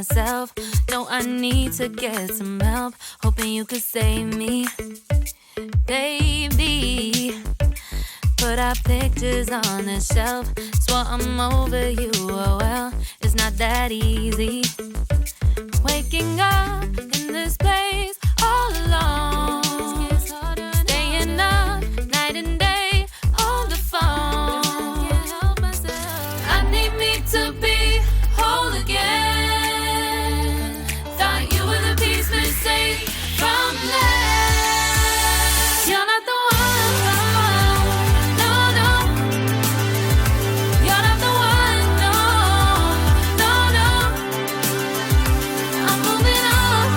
myself. No, I need to get some help. Hoping you could save me, baby. Put our pictures on the shelf. Swore I'm over you, oh well, it's not that easy. Waking up in this place all alone, staying up night and day on the phone. I need me to be whole again. Thought you were the piece missing from last. You're not the one, no, no. You're not the one, no, no, no. I'm moving on,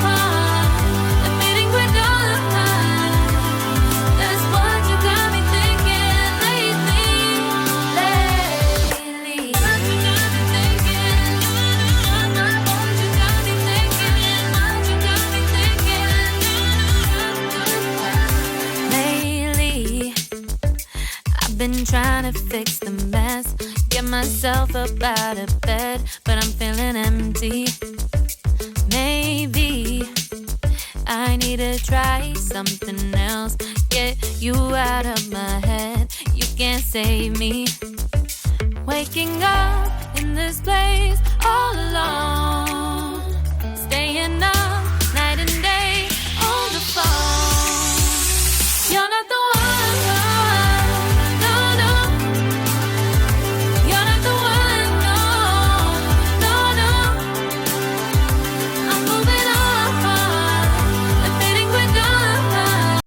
admitting we're done. That's what you got me thinking lately. What you got me thinking? What you got me thinking? What you got me thinking? Lately, I've been trying to fix the mess, get myself up out of bed, but I'm feeling empty. Maybe I need to try something else, get you out of my head. You can't save me. Waking up in this place all alone,